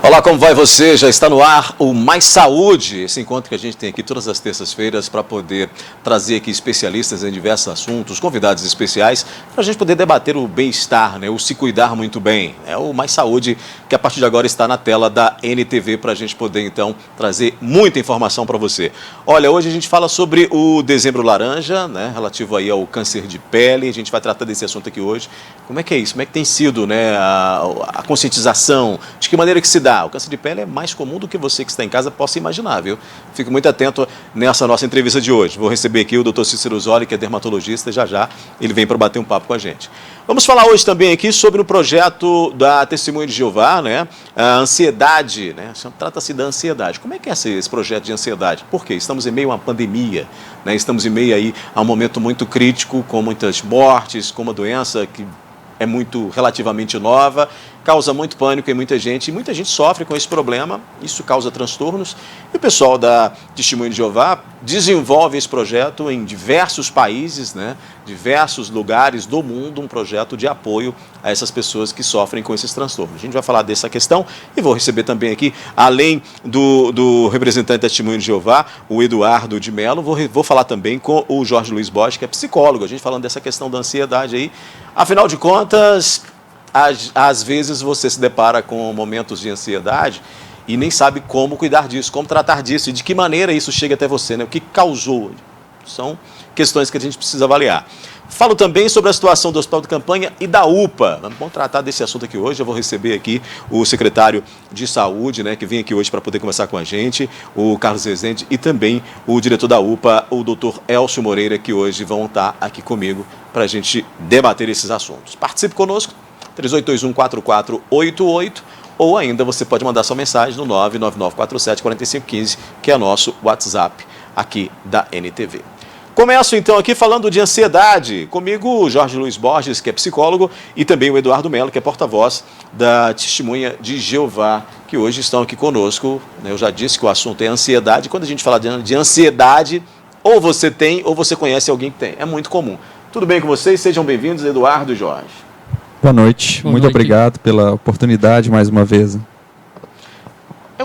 Olá, como vai você? Já está no ar o Mais Saúde, esse encontro que a gente tem aqui todas as terças-feiras para poder trazer aqui especialistas em diversos assuntos, convidados especiais, para a gente poder debater o bem-estar, né? O se cuidar muito bem. É o Mais Saúde que a partir de agora está na tela da NTV para a gente poder então trazer muita informação para você. Olha, hoje a gente fala sobre o Dezembro Laranja, né? Relativo aí ao câncer de pele. A gente vai tratar desse assunto aqui hoje. Como é que é isso? Como é que tem sido, né, a conscientização? De que maneira que se dá? O câncer de pele é mais comum do que você que está em casa possa imaginar, viu? Fique muito atento nessa nossa entrevista de hoje. Vou receber aqui o Dr. Cícero Zoli, que é dermatologista, já ele vem para bater um papo com a gente. Vamos falar hoje também aqui sobre o projeto da Testemunha de Jeová, né? A ansiedade, né? Trata-se da ansiedade. Como é que é esse projeto de ansiedade? Por quê? Estamos em meio a uma pandemia, né? Estamos em meio aí a um momento muito crítico, com muitas mortes, com uma doença que é muito relativamente nova, causa muito pânico em muita gente, e muita gente sofre com esse problema, isso causa transtornos, e o pessoal da Testemunha de Jeová desenvolve esse projeto em diversos países, né, diversos lugares do mundo, um projeto de apoio a essas pessoas que sofrem com esses transtornos. A gente vai falar dessa questão e vou receber também aqui, além do representante da Testemunha de Jeová, o Eduardo de Mello, vou falar também com o Jorge Luiz Borges, que é psicólogo, a gente falando dessa questão da ansiedade aí. Afinal de contas, às vezes você se depara com momentos de ansiedade e nem sabe como cuidar disso, como tratar disso e de que maneira isso chega até você, né? O que causou. São questões que a gente precisa avaliar. Falo também sobre a situação do Hospital de Campanha e da UPA. Vamos tratar desse assunto aqui hoje. Eu vou receber aqui o secretário de Saúde, né, que vem aqui hoje para poder conversar com a gente, o Carlos Rezende, e também o diretor da UPA, o doutor Elcio Moreira, que hoje vão estar aqui comigo para a gente debater esses assuntos. Participe conosco, 3821-4488, ou ainda você pode mandar sua mensagem no 99947-4515, que é nosso WhatsApp aqui da NTV. Começo então aqui falando de ansiedade. Comigo o Jorge Luiz Borges, que é psicólogo, e também o Eduardo Mello, que é porta-voz da Testemunha de Jeová, que hoje estão aqui conosco. Eu já disse que o assunto é ansiedade. Quando a gente fala de ansiedade, ou você tem ou você conhece alguém que tem. É muito comum. Tudo bem com vocês? Sejam bem-vindos, Eduardo e Jorge. Boa noite. Muito obrigado pela oportunidade mais uma vez. É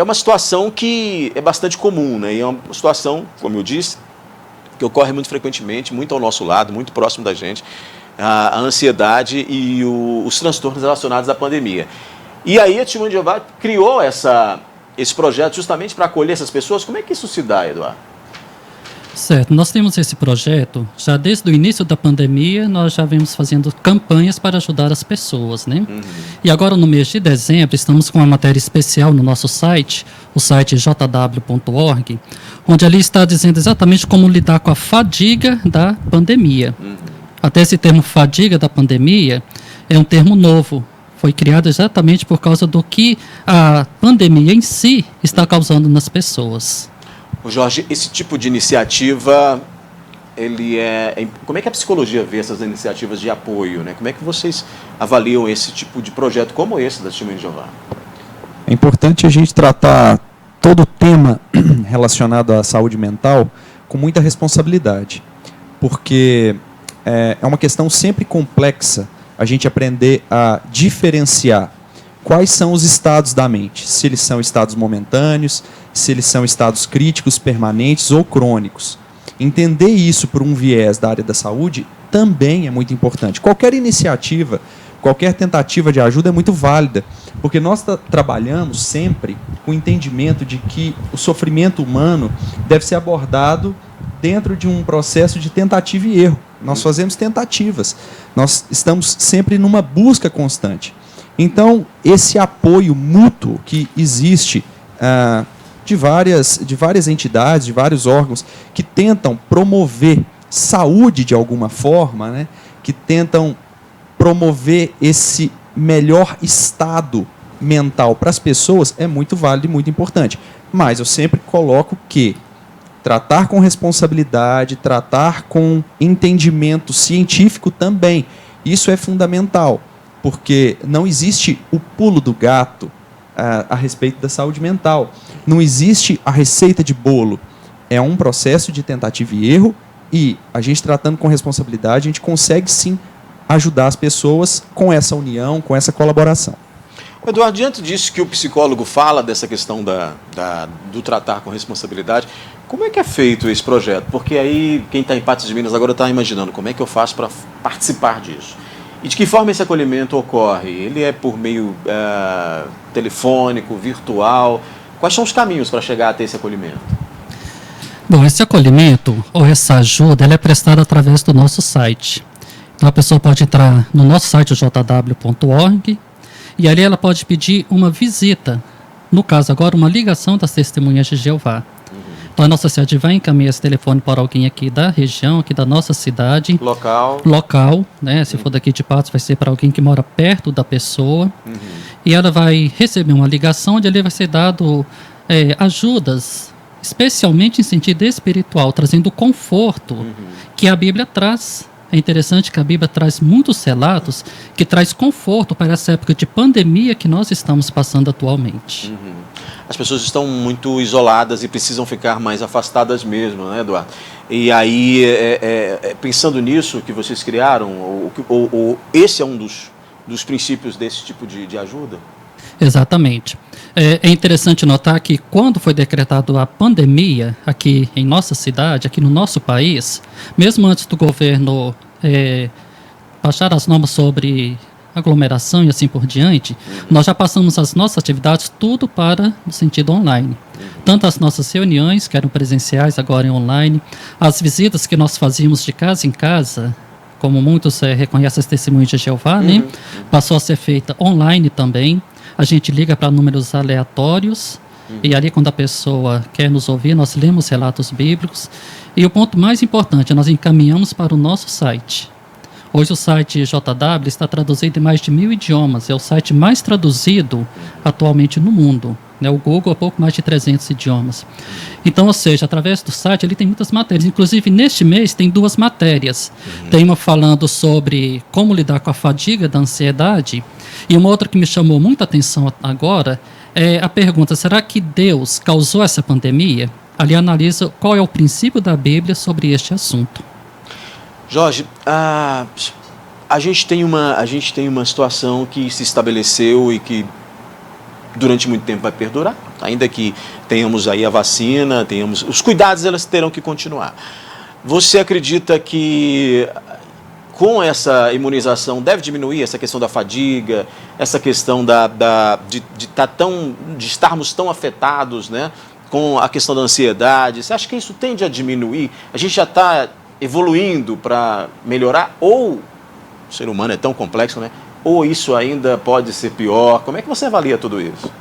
uma situação que é bastante comum, né? E é uma situação, como eu disse, que ocorre muito frequentemente, muito ao nosso lado, muito próximo da gente, a ansiedade e os transtornos relacionados à pandemia. E aí a Testemunha de Jeová criou esse projeto justamente para acolher essas pessoas. Como é que isso se dá, Eduardo? Certo, nós temos esse projeto, já desde o início da pandemia, nós já vemos fazendo campanhas para ajudar as pessoas, né? Uhum. E agora no mês de dezembro, estamos com uma matéria especial no nosso site, o site jw.org, onde ali está dizendo exatamente como lidar com a fadiga da pandemia. Uhum. Até esse termo fadiga da pandemia é um termo novo, foi criado exatamente por causa do que a pandemia em si está causando nas pessoas. Jorge, esse tipo de iniciativa, como é que a psicologia vê essas iniciativas de apoio, né? Como é que vocês avaliam esse tipo de projeto como esse da Testemunha de Jeová? É importante a gente tratar todo o tema relacionado à saúde mental com muita responsabilidade, porque é uma questão sempre complexa a gente aprender a diferenciar quais são os estados da mente, se eles são estados momentâneos, se eles são estados críticos, permanentes ou crônicos. Entender isso por um viés da área da saúde também é muito importante. Qualquer iniciativa, qualquer tentativa de ajuda é muito válida, porque nós trabalhamos sempre com o entendimento de que o sofrimento humano deve ser abordado dentro de um processo de tentativa e erro. Nós fazemos tentativas, nós estamos sempre numa busca constante. Então, esse apoio mútuo que existe de várias entidades, de vários órgãos, que tentam promover saúde de alguma forma, né, que tentam promover esse melhor estado mental para as pessoas, é muito válido e muito importante. Mas eu sempre coloco que tratar com responsabilidade, tratar com entendimento científico também, isso é fundamental. Porque não existe o pulo do gato a respeito da saúde mental. Não existe a receita de bolo. É um processo de tentativa e erro e a gente tratando com responsabilidade, a gente consegue sim ajudar as pessoas com essa união, com essa colaboração. Eduardo, diante disso que o psicólogo fala, dessa questão do tratar com responsabilidade, como é que é feito esse projeto? Porque aí quem está em Patos de Minas agora está imaginando como é que eu faço para participar disso. E de que forma esse acolhimento ocorre? Ele é por meio telefônico, virtual? Quais são os caminhos para chegar até esse acolhimento? Bom, esse acolhimento ou essa ajuda, ela é prestada através do nosso site. Então a pessoa pode entrar no nosso site, jw.org, e ali ela pode pedir uma visita, no caso agora uma ligação das Testemunhas de Jeová. Então a nossa sede vai encaminhar esse telefone para alguém aqui da região, aqui da nossa cidade. Local, né? Se for daqui de Patos, vai ser para alguém que mora perto da pessoa. E ela vai receber uma ligação onde ali vai ser dado ajudas, especialmente em sentido espiritual, trazendo o conforto que a Bíblia traz. É interessante que a Bíblia traz muitos relatos que traz conforto para essa época de pandemia que nós estamos passando atualmente. As pessoas estão muito isoladas e precisam ficar mais afastadas mesmo, né, Eduardo? E aí, pensando nisso que vocês criaram, ou esse é um dos princípios desse tipo de ajuda? Exatamente. É interessante notar que quando foi decretada a pandemia aqui em nossa cidade, aqui no nosso país, mesmo antes do governo baixar as normas sobre aglomeração e assim por diante, nós já passamos as nossas atividades tudo para no sentido online. Tanto as nossas reuniões, que eram presenciais, agora em online, as visitas que nós fazíamos de casa em casa, como muitos reconhecem as Testemunhas de Jeová, né? Passou a ser feita online também. A gente liga para números aleatórios e ali quando a pessoa quer nos ouvir, nós lemos relatos bíblicos. E o ponto mais importante, nós encaminhamos para o nosso site. Hoje o site JW está traduzido em mais de 1000 idiomas. É o site mais traduzido atualmente no mundo. Né? O Google é pouco mais de 300 idiomas. Então, ou seja, através do site ele tem muitas matérias. Inclusive, neste mês tem 2 matérias. Tem uma falando sobre como lidar com a fadiga da ansiedade. E uma outra que me chamou muita atenção agora é a pergunta, será que Deus causou essa pandemia? Ali analisa qual é o princípio da Bíblia sobre este assunto. Jorge, a gente tem uma situação que se estabeleceu e que durante muito tempo vai perdurar, ainda que tenhamos aí a vacina, tenhamos os cuidados, elas terão que continuar. Você acredita que com essa imunização deve diminuir essa questão da fadiga, essa questão de estarmos tão afetados, né, com a questão da ansiedade? Você acha que isso tende a diminuir? A gente já está evoluindo para melhorar? Ou o ser humano é tão complexo, né? Ou isso ainda pode ser pior? Como é que você avalia tudo isso?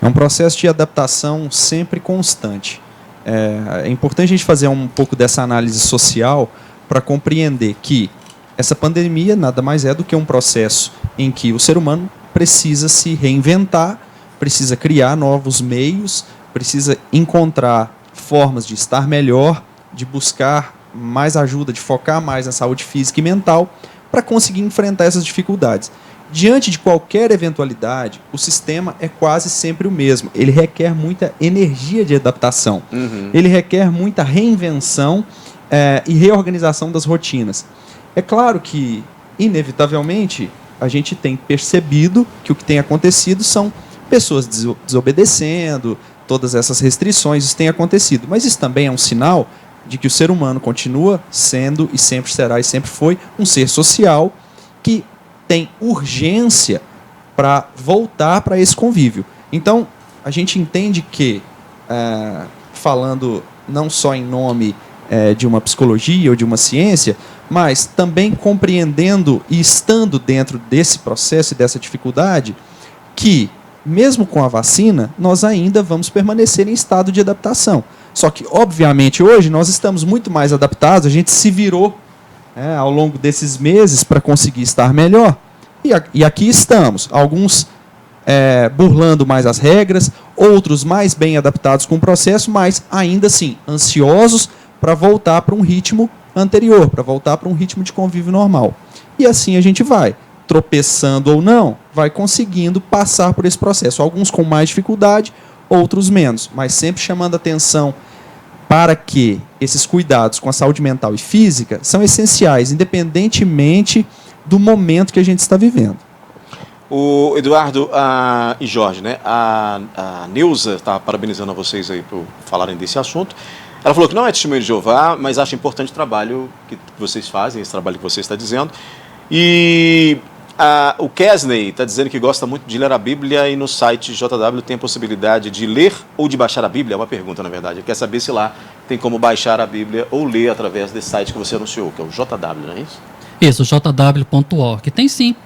É um processo de adaptação sempre constante. É importante a gente fazer um pouco dessa análise social para compreender que essa pandemia nada mais é do que um processo em que o ser humano precisa se reinventar, precisa criar novos meios, precisa encontrar formas de estar melhor, de buscar mais ajuda, de focar mais na saúde física e mental para conseguir enfrentar essas dificuldades. Diante de qualquer eventualidade, o sistema é quase sempre o mesmo. Ele requer muita energia de adaptação. Ele requer muita reinvenção e reorganização das rotinas. É claro que, inevitavelmente, a gente tem percebido que o que tem acontecido são pessoas desobedecendo, todas essas restrições, isso tem acontecido. Mas isso também é um sinal de que o ser humano continua sendo, e sempre será, e sempre foi, um ser social que tem urgência para voltar para esse convívio. Então, a gente entende que, falando não só em nome de uma psicologia ou de uma ciência, mas também compreendendo e estando dentro desse processo e dessa dificuldade, que, mesmo com a vacina, nós ainda vamos permanecer em estado de adaptação. Só que, obviamente, hoje nós estamos muito mais adaptados, a gente se virou ao longo desses meses para conseguir estar melhor. E aqui estamos, alguns burlando mais as regras, outros mais bem adaptados com o processo, mas ainda assim ansiosos para voltar para um ritmo anterior, para voltar para um ritmo de convívio normal. E assim a gente vai, tropeçando ou não, vai conseguindo passar por esse processo. Alguns com mais dificuldade, outros menos, mas sempre chamando atenção para que esses cuidados com a saúde mental e física são essenciais, independentemente do momento que a gente está vivendo. O Eduardo e Jorge, né? A Neuza está parabenizando a vocês aí por falarem desse assunto. Ela falou que não é testemunho de Jeová, mas acha importante o trabalho que vocês fazem, esse trabalho que você está dizendo. E o Kesney está dizendo que gosta muito de ler a Bíblia e no site JW tem a possibilidade de ler ou de baixar a Bíblia? É uma pergunta, na verdade. Ele quer saber se lá tem como baixar a Bíblia ou ler através desse site que você anunciou, que é o JW, não é isso? Isso, jw.org. Tem sim.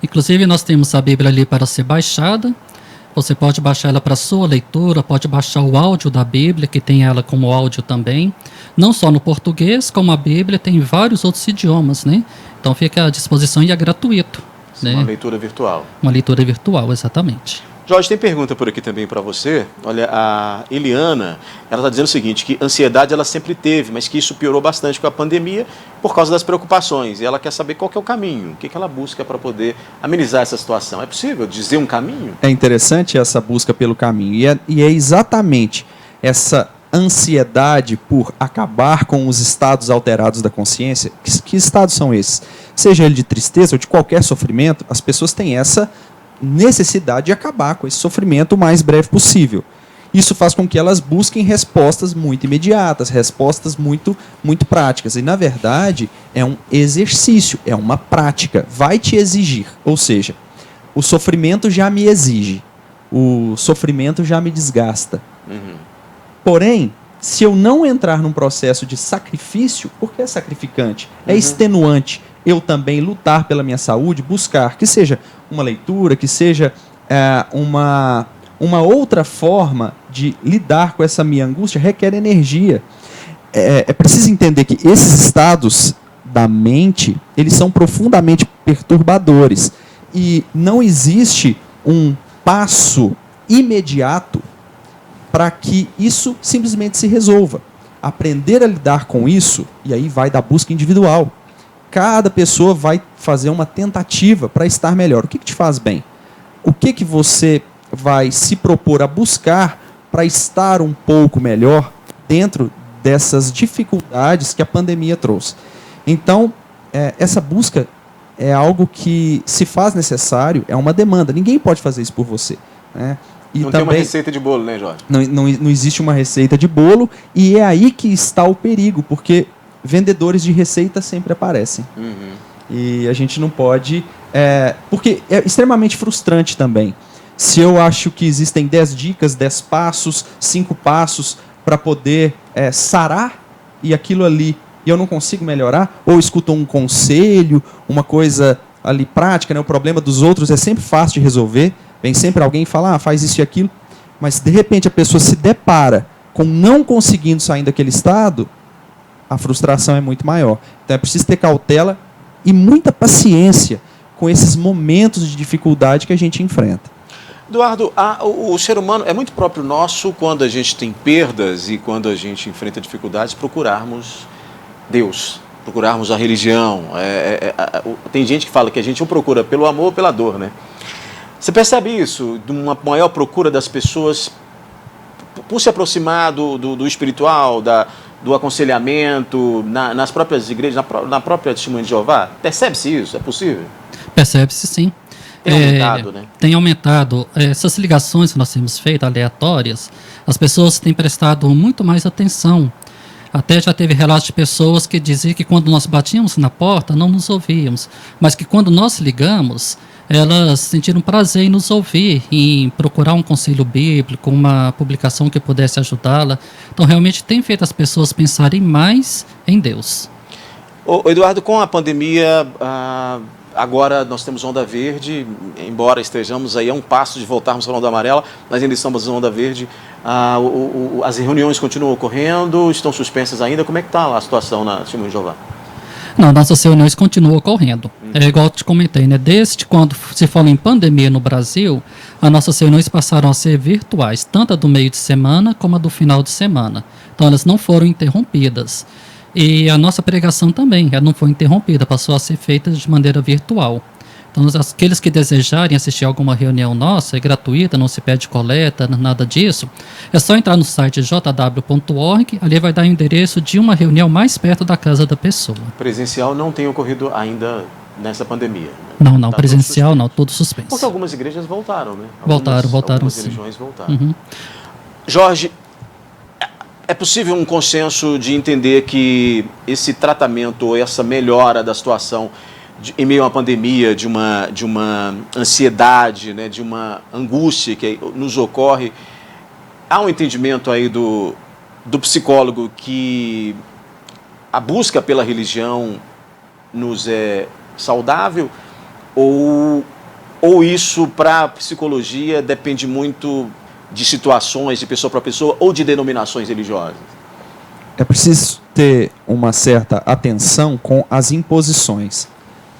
Inclusive, nós temos a Bíblia ali para ser baixada. Você pode baixar ela para sua leitura, pode baixar o áudio da Bíblia, que tem ela como áudio também. Não só no português, como a Bíblia tem vários outros idiomas, né? Então fica à disposição e é gratuito. Né? Uma leitura virtual. Uma leitura virtual, exatamente. Jorge, tem pergunta por aqui também para você. Olha, a Eliana, ela está dizendo o seguinte, que ansiedade ela sempre teve, mas que isso piorou bastante com a pandemia por causa das preocupações. E ela quer saber qual que é o caminho, o que ela busca para poder amenizar essa situação. É possível dizer um caminho? É interessante essa busca pelo caminho. E é exatamente essa ansiedade por acabar com os estados alterados da consciência. Que estados são esses? Seja ele de tristeza ou de qualquer sofrimento, as pessoas têm essa necessidade de acabar com esse sofrimento o mais breve possível. Isso faz com que elas busquem respostas muito imediatas, respostas muito práticas. E, na verdade, é um exercício, é uma prática. Vai te exigir. Ou seja, o sofrimento já me exige. O sofrimento já me desgasta. Porém, se eu não entrar num processo de sacrifício, porque é sacrificante, é extenuante, eu também lutar pela minha saúde, buscar que seja uma leitura, que seja uma outra forma de lidar com essa minha angústia, requer energia. É preciso entender que esses estados da mente, eles são profundamente perturbadores. E não existe um passo imediato para que isso simplesmente se resolva. Aprender a lidar com isso, e aí vai da busca individual. Cada pessoa vai fazer uma tentativa para estar melhor. O que te faz bem? O que você vai se propor a buscar para estar um pouco melhor dentro dessas dificuldades que a pandemia trouxe? Então, essa busca é algo que se faz necessário, é uma demanda. Ninguém pode fazer isso por você, né? E não também, tem uma receita de bolo, né, Jorge? Não existe uma receita de bolo, e é aí que está o perigo, porque vendedores de receita sempre aparecem. E a gente não pode... porque é extremamente frustrante também. Se eu acho que existem 10 dicas, 10 passos, 5 passos para poder sarar, e aquilo ali e eu não consigo melhorar, ou escuto um conselho, uma coisa ali prática, né? O problema dos outros é sempre fácil de resolver. Vem sempre alguém e fala, faz isso e aquilo. Mas, de repente, a pessoa se depara com não conseguindo sair daquele estado, a frustração é muito maior. Então, é preciso ter cautela e muita paciência com esses momentos de dificuldade que a gente enfrenta. Eduardo, o ser humano é muito próprio nosso, quando a gente tem perdas e quando a gente enfrenta dificuldades, procurarmos Deus, procurarmos a religião. Tem gente que fala que a gente ou procura pelo amor ou pela dor, né? Você percebe isso, de uma maior procura das pessoas por se aproximar do espiritual, do aconselhamento, nas próprias igrejas, na própria Testemunha de Jeová? Percebe-se isso? É possível? Percebe-se sim. Tem aumentado, né? Tem aumentado. Essas ligações que nós temos feito, aleatórias, as pessoas têm prestado muito mais atenção. Até já teve relatos de pessoas que diziam que quando nós batíamos na porta, não nos ouvíamos, mas que quando nós ligamos, elas sentiram prazer em nos ouvir, em procurar um conselho bíblico, uma publicação que pudesse ajudá-la. Então, realmente tem feito as pessoas pensarem mais em Deus. Eduardo, com a pandemia, agora nós temos onda verde, embora estejamos aí a um passo de voltarmos para a onda amarela, nós ainda estamos em onda verde. As reuniões continuam ocorrendo, estão suspensas ainda. Como é que está a situação na Testemunha de Jeová? Não, nossas reuniões continuam ocorrendo. É igual eu te comentei, né? Desde quando se fala em pandemia no Brasil, as nossas reuniões passaram a ser virtuais, tanto a do meio de semana como a do final de semana. Então elas não foram interrompidas. E a nossa pregação também, ela não foi interrompida, passou a ser feita de maneira virtual. Então, aqueles que desejarem assistir alguma reunião nossa, é gratuita, não se pede coleta, nada disso, é só entrar no site jw.org, ali vai dar o endereço de uma reunião mais perto da casa da pessoa. Presencial não tem ocorrido ainda nessa pandemia. Não, Tá presencial não, tudo suspenso. Porque algumas igrejas voltaram, né? Voltaram Algumas sim. religiões voltaram. Jorge, é possível um consenso de entender que esse tratamento ou essa melhora da situação em meio a uma pandemia, de uma ansiedade, né, de uma angústia que nos ocorre, há um entendimento aí do psicólogo que a busca pela religião nos é saudável ou isso para a psicologia depende muito de situações, de pessoa para pessoa ou de denominações religiosas? É preciso ter uma certa atenção com as imposições,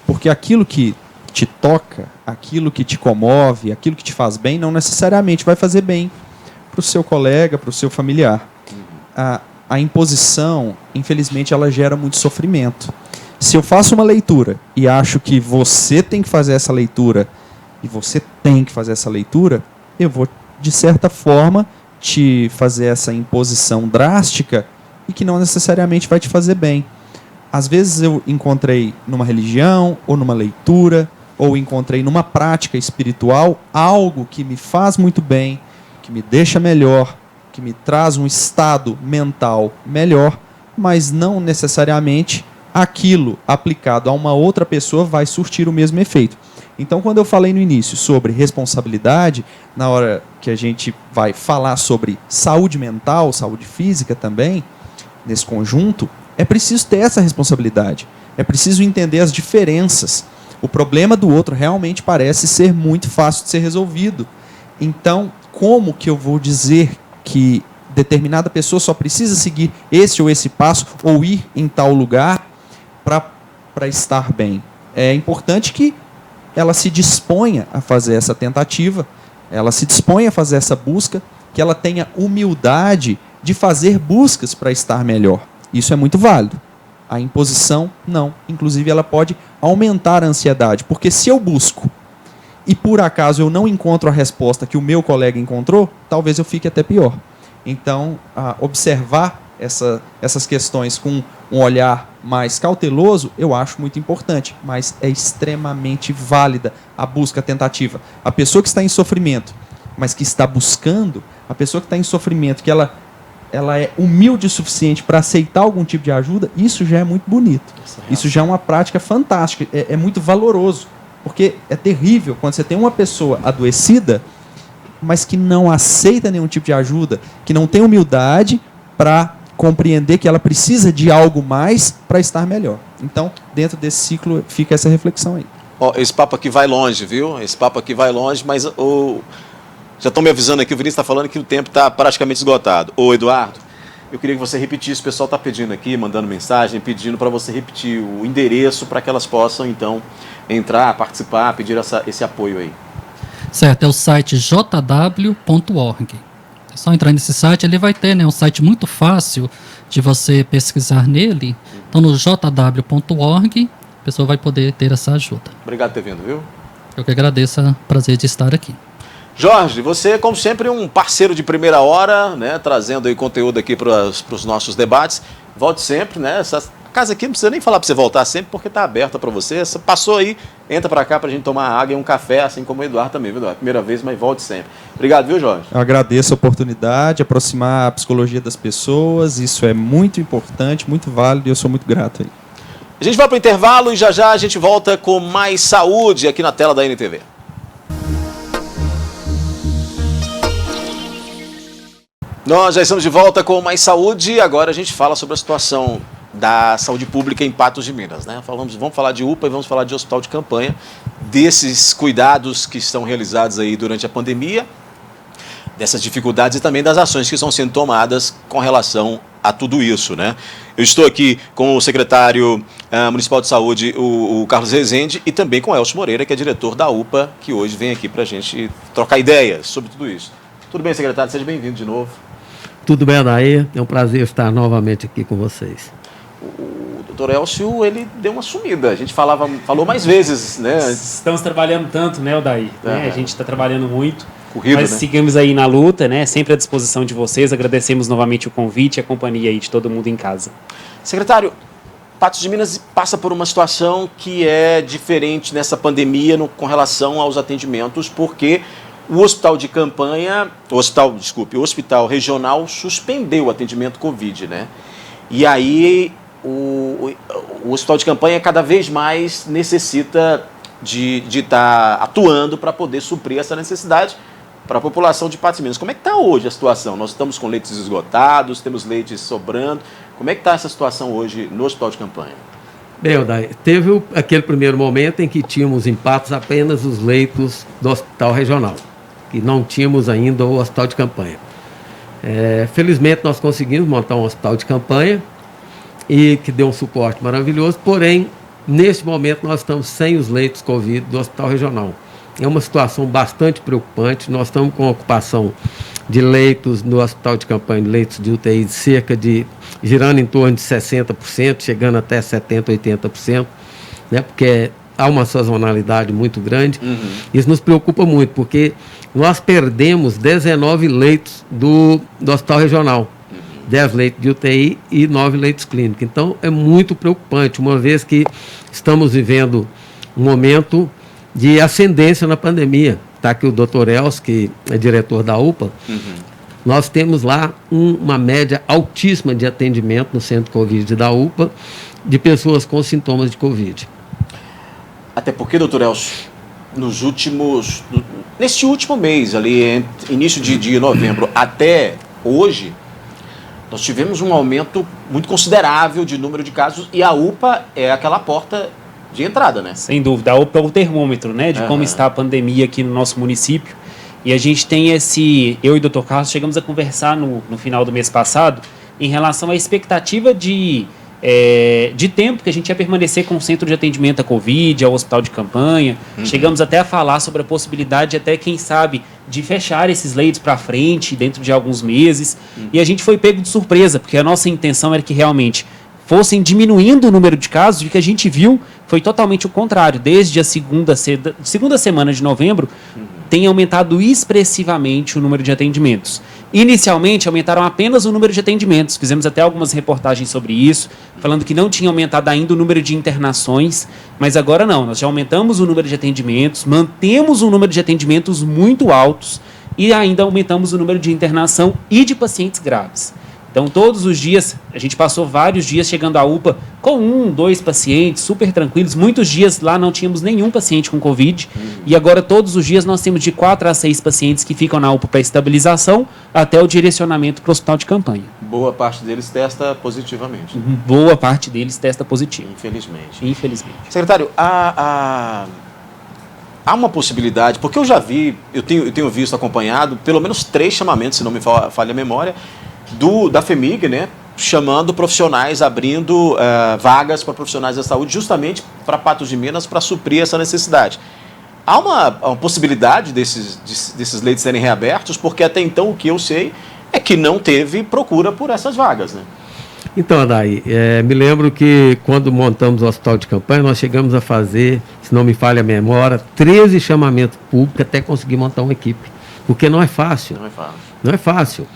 porque aquilo que te toca, aquilo que te comove, aquilo que te faz bem, não necessariamente vai fazer bem para o seu colega, para o seu familiar. A imposição, infelizmente, ela gera muito sofrimento. Se eu faço uma leitura e acho que você tem que fazer essa leitura e você tem que fazer essa leitura, eu vou, de certa forma, te fazer essa imposição drástica e que não necessariamente vai te fazer bem. Às vezes eu encontrei numa religião, ou numa leitura, ou encontrei numa prática espiritual algo que me faz muito bem, que me deixa melhor, que me traz um estado mental melhor, mas não necessariamente aquilo aplicado a uma outra pessoa vai surtir o mesmo efeito. Então, quando eu falei no início sobre responsabilidade, na hora que a gente vai falar sobre saúde mental, saúde física também, nesse conjunto, é preciso ter essa responsabilidade. É preciso entender as diferenças. O problema do outro realmente parece ser muito fácil de ser resolvido. Então, como que eu vou dizer que determinada pessoa só precisa seguir esse ou esse passo ou ir em tal lugar para estar bem? É importante que ela se disponha a fazer essa tentativa, ela se disponha a fazer essa busca, que ela tenha humildade de fazer buscas para estar melhor. Isso é muito válido. A imposição, não. Inclusive, ela pode aumentar a ansiedade, porque se eu busco e por acaso eu não encontro a resposta que o meu colega encontrou, talvez eu fique até pior. Então, observar essas questões com um olhar mais cauteloso, eu acho muito importante, mas é extremamente válida a busca, a tentativa. A pessoa que está em sofrimento, mas que está buscando, a pessoa que está em sofrimento, que ela é humilde o suficiente para aceitar algum tipo de ajuda, isso já é muito bonito. Isso já é uma prática fantástica, é muito valoroso, porque é terrível quando você tem uma pessoa adoecida, mas que não aceita nenhum tipo de ajuda, que não tem humildade para compreender que ela precisa de algo mais para estar melhor. Então, dentro desse ciclo, fica essa reflexão aí. Esse papo aqui vai longe, viu? Esse papo aqui vai longe, mas já estão me avisando aqui, o Vinícius está falando que o tempo está praticamente esgotado. Ô, Eduardo, eu queria que você repetisse, o pessoal está pedindo aqui, mandando mensagem, pedindo para você repetir o endereço para que elas possam, então, entrar, participar, pedir esse apoio aí. Certo, é o site jw.org. É só entrar nesse site, ele vai ter, né, um site muito fácil de você pesquisar nele. Então, no jw.org, a pessoa vai poder ter essa ajuda. Obrigado por ter vindo, viu? Eu que agradeço, o prazer de estar aqui. Jorge, você, como sempre, um parceiro de primeira hora, né, trazendo aí conteúdo aqui para os nossos debates. Volte sempre, né? Essa casa aqui não precisa nem falar para você voltar sempre, porque está aberta para você. Você passou aí, entra para cá para a gente tomar água e um café, assim como o Eduardo também, viu, Eduardo? Primeira vez, mas volte sempre. Obrigado, viu, Jorge? Eu agradeço a oportunidade, aproximar a psicologia das pessoas, isso é muito importante, muito válido e eu sou muito grato aí. A gente vai para o intervalo e já a gente volta com mais saúde aqui na tela da NTV. Nós já estamos de volta com mais saúde e agora a gente fala sobre a situação da saúde pública em Patos de Minas, né? Vamos falar de UPA e vamos falar de hospital de campanha, desses cuidados que estão realizados aí durante a pandemia, dessas dificuldades e também das ações que estão sendo tomadas com relação a tudo isso, né? Eu estou aqui com o secretário municipal de saúde, o Carlos Rezende, e também com o Elcio Moreira, que é diretor da UPA, que hoje vem aqui para a gente trocar ideias sobre tudo isso. Tudo bem, secretário? Seja bem-vindo de novo. Tudo bem, Adair? É um prazer estar novamente aqui com vocês. O doutor Elcio, ele deu uma sumida. A gente falou mais vezes, né? Estamos trabalhando tanto, né, Adair? Né? A gente está trabalhando muito. Corrido, mas né? seguimos aí na luta, né? Sempre à disposição de vocês. Agradecemos novamente o convite e a companhia aí de todo mundo em casa. Secretário, Patos de Minas passa por uma situação que é diferente nessa pandemia com relação aos atendimentos, porque o hospital de campanha, o hospital regional suspendeu o atendimento Covid, né? E aí o hospital de campanha cada vez mais necessita de estar atuando para poder suprir essa necessidade para a população de Patos de Minas. Como é que está hoje a situação? Nós estamos com leitos esgotados, temos leitos sobrando. Como é que está essa situação hoje no hospital de campanha? Bem, Odair, teve aquele primeiro momento em que tínhamos em Patos apenas os leitos do hospital regional, que não tínhamos ainda o hospital de campanha. Felizmente nós conseguimos montar um hospital de campanha e que deu um suporte maravilhoso, porém, neste momento nós estamos sem os leitos Covid do hospital regional. É uma situação bastante preocupante. Nós estamos com a ocupação de leitos no hospital de campanha, leitos de UTI, girando em torno de 60%, chegando até 70%, 80%, né, porque há uma sazonalidade muito grande. Isso nos preocupa muito, porque nós perdemos 19 leitos do hospital regional, 10 leitos de UTI e 9 leitos clínicos. Então, é muito preocupante, uma vez que estamos vivendo um momento de ascendência na pandemia. Está aqui o Dr. Elcio, que é diretor da UPA. Nós temos lá uma média altíssima de atendimento no centro Covid da UPA, de pessoas com sintomas de Covid. Até porque, doutor Elcio, nesse último mês, ali, início de novembro até hoje, nós tivemos um aumento muito considerável de número de casos e a UPA é aquela porta de entrada, né? Sem dúvida. A UPA é o termômetro, né, de como está a pandemia aqui no nosso município. E a gente tem eu e o Dr. Carlos chegamos a conversar no final do mês passado em relação à expectativa de tempo que a gente ia permanecer com o centro de atendimento à Covid, ao hospital de campanha. Chegamos até a falar sobre a possibilidade, até quem sabe, de fechar esses leitos para frente dentro de alguns meses. E a gente foi pego de surpresa, porque a nossa intenção era que realmente fossem diminuindo o número de casos, e o que a gente viu foi totalmente o contrário. Desde a segunda semana de novembro, tem aumentado expressivamente o número de atendimentos. Inicialmente, aumentaram apenas o número de atendimentos. Fizemos até algumas reportagens sobre isso, falando que não tinha aumentado ainda o número de internações, mas agora não. Nós já aumentamos o número de atendimentos, mantemos um número de atendimentos muito altos e ainda aumentamos o número de internação e de pacientes graves. Então, todos os dias, a gente passou vários dias chegando à UPA com 2 pacientes, super tranquilos. Muitos dias lá não tínhamos nenhum paciente com Covid. E agora, todos os dias, nós temos de 4 a 6 pacientes que ficam na UPA para estabilização até o direcionamento para o hospital de campanha. Boa parte deles testa positivamente. Boa parte deles testa positivo. Infelizmente. Secretário, há uma possibilidade, porque eu tenho visto, acompanhado, pelo menos 3 chamamentos, se não me falha a memória, da FHEMIG, né, chamando profissionais, abrindo vagas para profissionais da saúde, justamente para Patos de Minas, para suprir essa necessidade. Há uma possibilidade desses leitos serem reabertos, porque até então o que eu sei é que não teve procura por essas vagas, né? Então, Adair, me lembro que quando montamos o hospital de campanha, nós chegamos a fazer, se não me falha a memória, 13 chamamentos públicos até conseguir montar uma equipe, porque não é fácil. Não é fácil.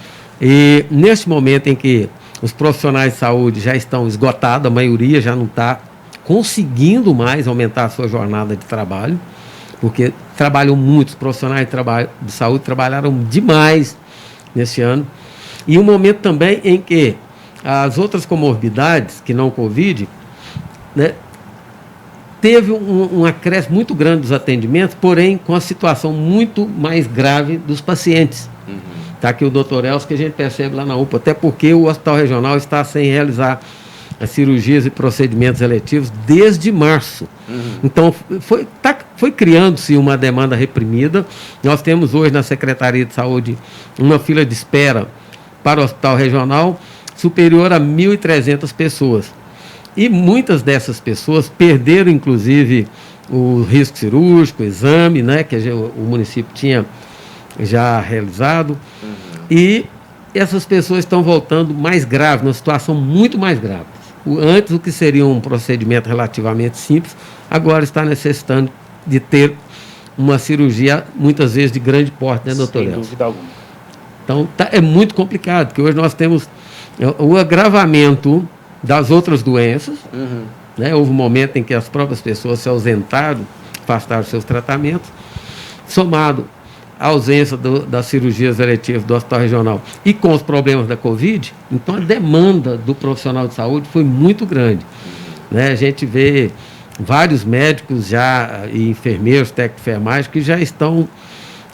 E neste momento em que os profissionais de saúde já estão esgotados, a maioria já não está conseguindo mais aumentar a sua jornada de trabalho, porque trabalham muito, os profissionais de saúde trabalharam demais nesse ano. E um momento também em que as outras comorbidades, que não Covid, né, teve um acréscimo muito grande dos atendimentos, porém com a situação muito mais grave dos pacientes. Está aqui o Dr. Elcio, que a gente percebe lá na UPA, até porque o hospital regional está sem realizar as cirurgias e procedimentos eletivos desde março. Então, foi criando-se uma demanda reprimida. Nós temos hoje na Secretaria de Saúde uma fila de espera para o hospital regional superior a 1.300 pessoas. E muitas dessas pessoas perderam, inclusive, o risco cirúrgico, o exame, né, que o município tinha já realizado. E essas pessoas estão voltando mais graves, numa situação muito mais grave. Antes, o que seria um procedimento relativamente simples, agora está necessitando de ter uma cirurgia, muitas vezes, de grande porte, né, doutor Elcio? Sem dúvida alguma. Então, é muito complicado, porque hoje nós temos o agravamento das outras doenças. Né? Houve um momento em que as próprias pessoas se ausentaram, afastaram seus tratamentos, somado à ausência das cirurgias eletivas do hospital regional e com os problemas da Covid, então a demanda do profissional de saúde foi muito grande. Né? A gente vê vários médicos já e enfermeiros, técnicos de enfermagem que já estão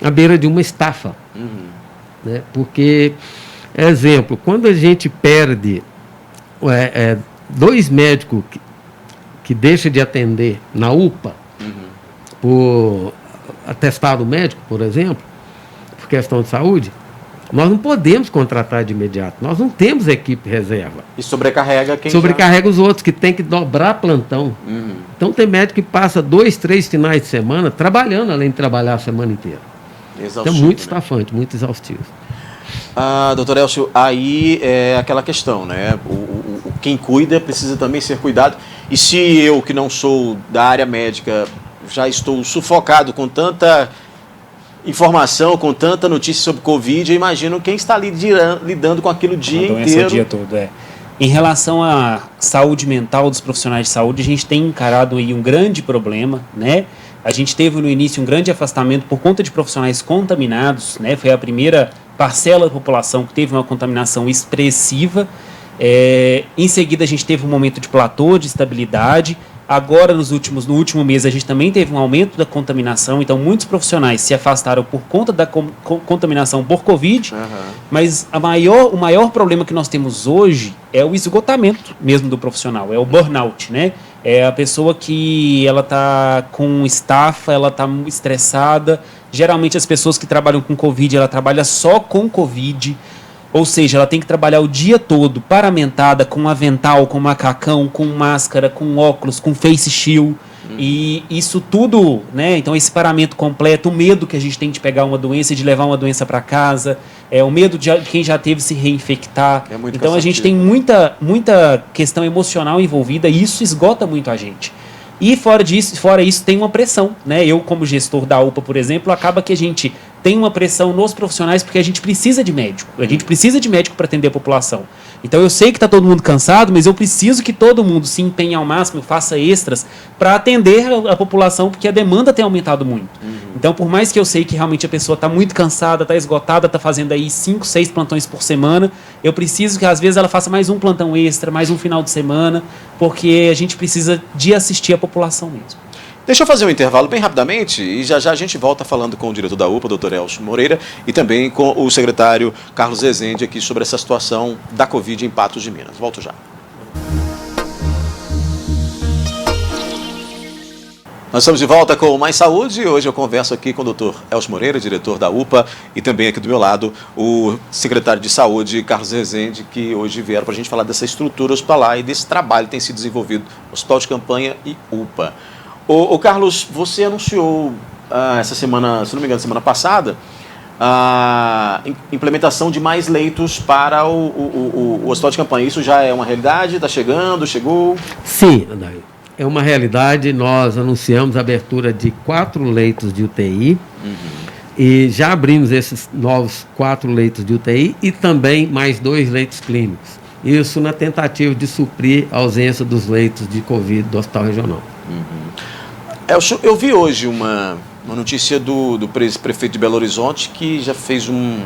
à beira de uma estafa. Né? Porque, exemplo, quando a gente perde 2 médicos que deixam de atender na UPA por atestado médico, por exemplo, por questão de saúde, nós não podemos contratar de imediato. Nós não temos equipe reserva. E sobrecarrega quem Sobrecarrega os outros, que tem que dobrar plantão. Então tem médico que passa 2, 3 finais de semana trabalhando, além de trabalhar a semana inteira. Exaustivo, então muito né? estafante, muito exaustivo. Doutor Elcio, aí é aquela questão, né? Quem cuida precisa também ser cuidado. E se eu, que não sou da área médica, já estou sufocado com tanta informação, com tanta notícia sobre Covid, eu imagino quem está lidando com aquilo o dia inteiro. O dia todo, Em relação à saúde mental dos profissionais de saúde, a gente tem encarado aí um grande problema, né? A gente teve no início um grande afastamento por conta de profissionais contaminados, né? Foi a primeira parcela da população que teve uma contaminação expressiva. Em seguida, a gente teve um momento de platô, de estabilidade. Agora, no último mês, a gente também teve um aumento da contaminação. Então, muitos profissionais se afastaram por conta da contaminação por Covid. Mas o maior problema que nós temos hoje é o esgotamento mesmo do profissional, é o burnout, né? É a pessoa que ela está com estafa, ela está estressada. Geralmente, as pessoas que trabalham com Covid, ela trabalha só com Covid. Ou seja, ela tem que trabalhar o dia todo paramentada, com avental, com macacão, com máscara, com óculos, com face shield. E isso tudo, né? Então esse paramento completo, o medo que a gente tem de pegar uma doença e de levar uma doença para casa, o medo de quem já teve se reinfectar. Então cansativo. A gente tem muita questão emocional envolvida e isso esgota muito a gente. E fora isso tem uma pressão, né? Eu, como gestor da UPA, por exemplo, acaba que a gente tem uma pressão nos profissionais porque a gente precisa de médico. A gente precisa de médico para atender a população. Então eu sei que está todo mundo cansado, mas eu preciso que todo mundo se empenhe ao máximo, faça extras para atender a população, porque a demanda tem aumentado muito. Então, por mais que eu sei que realmente a pessoa está muito cansada, está esgotada, está fazendo aí 5, 6 plantões por semana, eu preciso que às vezes ela faça mais um plantão extra, mais um final de semana, porque a gente precisa de assistir a população mesmo. Deixa eu fazer um intervalo bem rapidamente e já a gente volta falando com o diretor da UPA, Dr. Elcio Moreira, e também com o secretário Carlos Rezende aqui sobre essa situação da Covid em Patos de Minas. Volto já. Nós estamos de volta com o Mais Saúde. Hoje eu converso aqui com o Dr. Elcio Moreira, diretor da UPA, e também aqui do meu lado o secretário de Saúde, Carlos Rezende, que hoje vieram para a gente falar dessa estrutura hospitalar e desse trabalho que tem sido desenvolvido no Hospital de Campanha e UPA. Ô Carlos, você anunciou essa semana, se não me engano, semana passada, a implementação de mais leitos para o Hospital de Campanha. Isso já é uma realidade? Está chegando? Chegou? Sim, Adair. É uma realidade. Nós anunciamos a abertura de 4 leitos de UTI e já abrimos esses novos 4 leitos de UTI e também mais 2 leitos clínicos. Isso na tentativa de suprir a ausência dos leitos de Covid do Hospital Regional. Eu vi hoje uma notícia do prefeito de Belo Horizonte que já fez um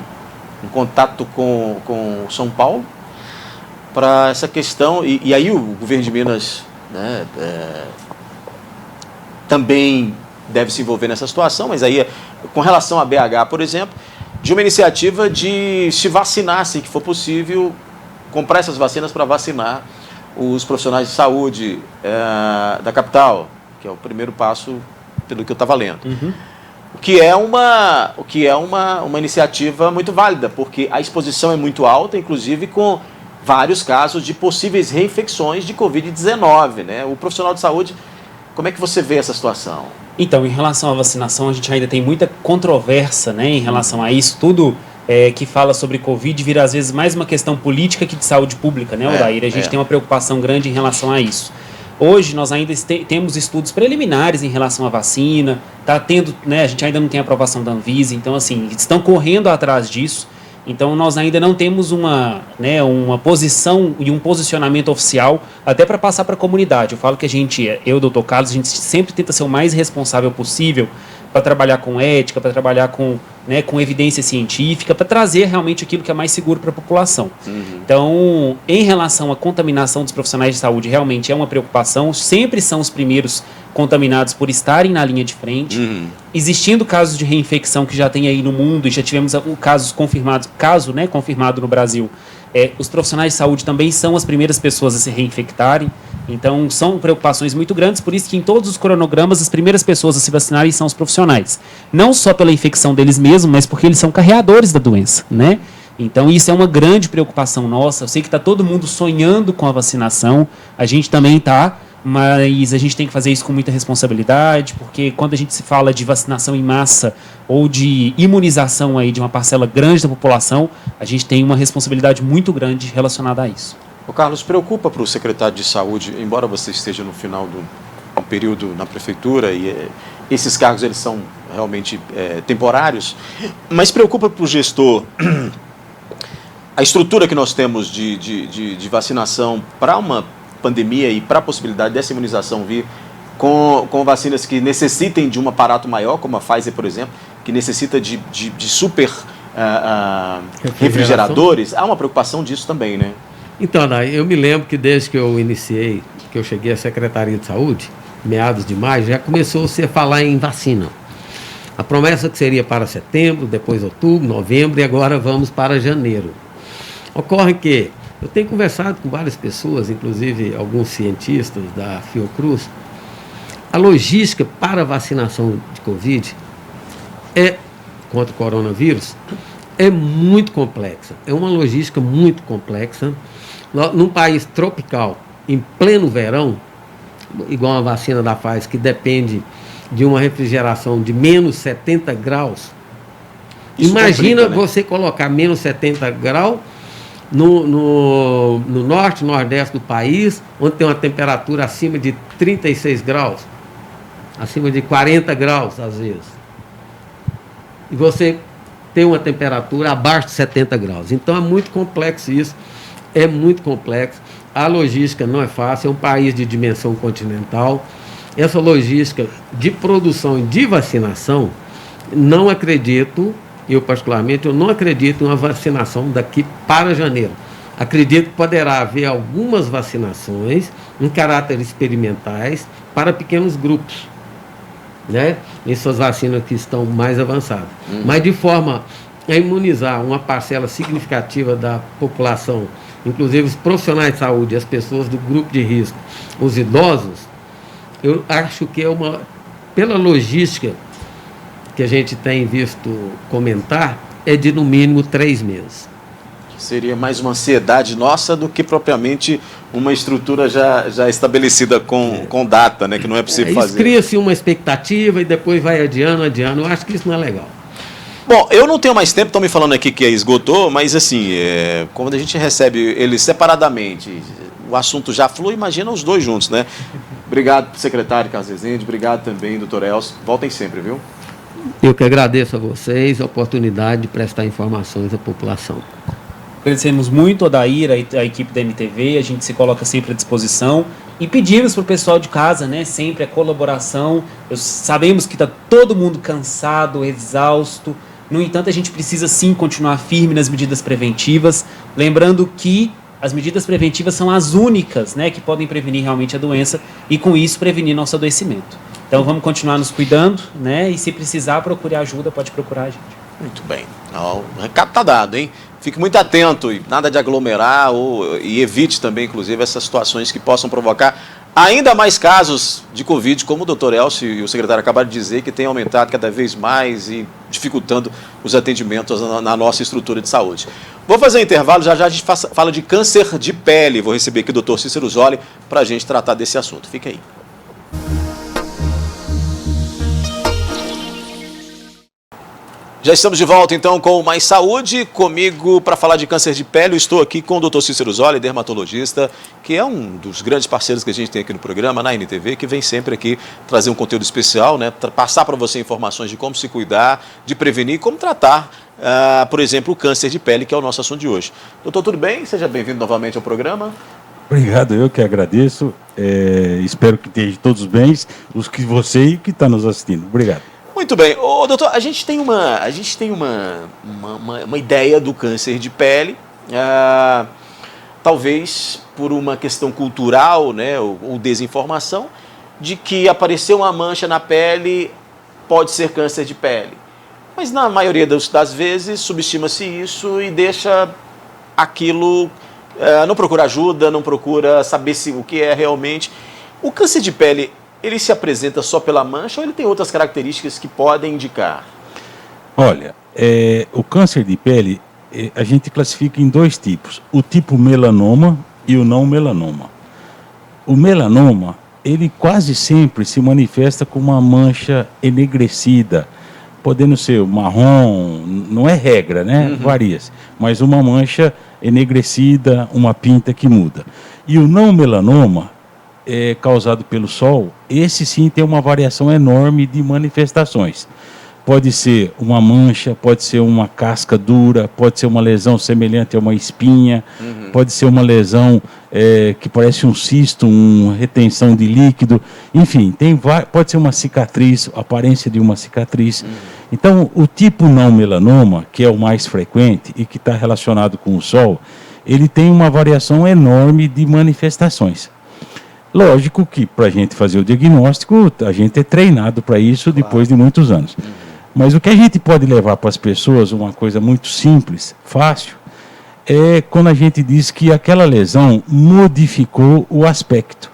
contato com São Paulo para essa questão, e aí o governo de Minas, né, também deve se envolver nessa situação, mas aí com relação a BH, por exemplo, de uma iniciativa de se vacinar, assim que for possível, comprar essas vacinas para vacinar os profissionais de saúde da capital, que é o primeiro passo pelo que eu estava lendo. O que é uma iniciativa muito válida, porque a exposição é muito alta, inclusive com vários casos de possíveis reinfecções de Covid-19, né? O profissional de saúde, como é que você vê essa situação? Então, em relação à vacinação, a gente ainda tem muita controvérsia, né, em relação a isso. Tudo que fala sobre Covid vira, às vezes, mais uma questão política que de saúde pública, né, Odair? A gente tem uma preocupação grande em relação a isso. Hoje nós ainda temos estudos preliminares em relação à vacina, tá tendo, né, a gente ainda não tem aprovação da Anvisa, então assim, estão correndo atrás disso. Então, nós ainda não temos uma posição e um posicionamento oficial até para passar para a comunidade. Eu falo que eu, Dr. Carlos, a gente sempre tenta ser o mais responsável possível para trabalhar com ética, para trabalhar com evidência científica, para trazer realmente aquilo que é mais seguro para a população. Então, em relação à contaminação dos profissionais de saúde, realmente é uma preocupação, sempre são os primeiros contaminados por estarem na linha de frente. Existindo casos de reinfecção que já tem aí no mundo, e já tivemos casos confirmados, confirmado no Brasil, os profissionais de saúde também são as primeiras pessoas a se reinfectarem. Então, são preocupações muito grandes, por isso que em todos os cronogramas, as primeiras pessoas a se vacinarem são os profissionais. Não só pela infecção deles mesmos, mas porque eles são carreadores da doença, né? Então, isso é uma grande preocupação nossa. Eu sei que está todo mundo sonhando com a vacinação, a gente também está, mas a gente tem que fazer isso com muita responsabilidade, porque quando a gente se fala de vacinação em massa ou de imunização aí de uma parcela grande da população, a gente tem uma responsabilidade muito grande relacionada a isso. O Carlos, preocupa para o secretário de saúde, embora você esteja no final do período na prefeitura e esses cargos eles são realmente temporários, mas preocupa para o gestor a estrutura que nós temos de vacinação para uma pandemia e para a possibilidade dessa imunização vir com vacinas que necessitem de um aparato maior, como a Pfizer, por exemplo, que necessita de super refrigeradores. Há uma preocupação disso também, né? Então, eu me lembro que desde que eu iniciei, que eu cheguei à Secretaria de Saúde, meados de maio, já começou-se a falar em vacina. A promessa que seria para setembro, depois outubro, novembro e agora vamos para janeiro. Ocorre que eu tenho conversado com várias pessoas, inclusive alguns cientistas da Fiocruz, a logística para a vacinação de Covid contra o coronavírus é muito complexa. É uma logística muito complexa. Num país tropical, em pleno verão, igual a vacina da Pfizer, que depende de uma refrigeração de menos 70 graus. Isso imagina complica, né? Você colocar menos 70 graus no norte, nordeste do país, onde tem uma temperatura acima de 36 graus, acima de 40 graus às vezes. E você tem uma temperatura abaixo de 70 graus. Então é muito complexo isso, é muito complexo. A logística não é fácil, é um país de dimensão continental. Essa logística de produção e de vacinação, não acredito, eu particularmente, eu não acredito em uma vacinação daqui para janeiro. Acredito que poderá haver algumas vacinações em caráter experimentais para pequenos grupos, né? Essas vacinas que estão mais avançadas. Mas de forma a imunizar uma parcela significativa da população, inclusive os profissionais de saúde, as pessoas do grupo de risco, os idosos, eu acho que pela logística que a gente tem visto comentar, é de no mínimo 3 meses. Seria mais uma ansiedade nossa do que propriamente uma estrutura já estabelecida com data, né, que não é possível fazer. Cria-se uma expectativa e depois vai adiando. Eu acho que isso não é legal. Bom, eu não tenho mais tempo, estão me falando aqui que esgotou, mas assim, quando a gente recebe eles separadamente, o assunto já flui, imagina os dois juntos, né? Obrigado, secretário Carlos Rezende, obrigado também, doutor Elcio. Voltem sempre, viu? Eu que agradeço a vocês a oportunidade de prestar informações à população. Agradecemos muito, Odair, a equipe da NTV, a gente se coloca sempre à disposição e pedimos para o pessoal de casa, né, sempre a colaboração. Sabemos que está todo mundo cansado, exausto, no entanto a gente precisa sim continuar firme nas medidas preventivas, lembrando que as medidas preventivas são as únicas, né, que podem prevenir realmente a doença e com isso prevenir nosso adoecimento. Então vamos continuar nos cuidando, né, e se precisar procure ajuda, pode procurar a gente. Muito bem, o recado está dado, hein? Fique muito atento e nada de aglomerar e evite também, inclusive, essas situações que possam provocar ainda mais casos de Covid, como o doutor Elcio e o secretário acabaram de dizer, que tem aumentado cada vez mais e dificultando os atendimentos na nossa estrutura de saúde. Vou fazer um intervalo, já a gente fala de câncer de pele. Vou receber aqui o doutor Cícero Zolli para a gente tratar desse assunto. Fica aí. Já estamos de volta, então, com Mais Saúde. Comigo, para falar de câncer de pele, eu estou aqui com o Dr. Cícero Zolli, dermatologista, que é um dos grandes parceiros que a gente tem aqui no programa, na NTV, que vem sempre aqui trazer um conteúdo especial, né? Passar para você informações de como se cuidar, de prevenir e como tratar, por exemplo, o câncer de pele, que é o nosso assunto de hoje. Doutor, tudo bem? Seja bem-vindo novamente ao programa. Obrigado, eu que agradeço. Espero que esteja todos bem, os que você e que está nos assistindo. Obrigado. Muito bem. Ô, doutor, a gente tem uma ideia do câncer de pele, talvez por uma questão cultural, né, ou desinformação, de que aparecer uma mancha na pele pode ser câncer de pele. Mas na maioria das vezes subestima-se isso e deixa aquilo, não procura ajuda, não procura saber o que é realmente. O câncer de pele, ele se apresenta só pela mancha ou ele tem outras características que podem indicar? Olha, o câncer de pele, a gente classifica em dois tipos. O tipo melanoma e o não melanoma. O melanoma, ele quase sempre se manifesta com uma mancha enegrecida, podendo ser marrom, não é regra, né? Uhum. Varia-se. Mas uma mancha enegrecida, uma pinta que muda. E o não melanoma, causado pelo sol, esse sim tem uma variação enorme de manifestações. Pode ser uma mancha, pode ser uma casca dura, pode ser uma lesão semelhante a uma espinha, pode ser uma lesão que parece um cisto, uma retenção de líquido, enfim, pode ser uma cicatriz, a aparência de uma cicatriz. Então, o tipo não melanoma, que é o mais frequente e que está relacionado com o sol, ele tem uma variação enorme de manifestações. Lógico que para a gente fazer o diagnóstico, a gente é treinado para isso depois de muitos anos. Mas o que a gente pode levar para as pessoas, uma coisa muito simples, fácil, é quando a gente diz que aquela lesão modificou o aspecto.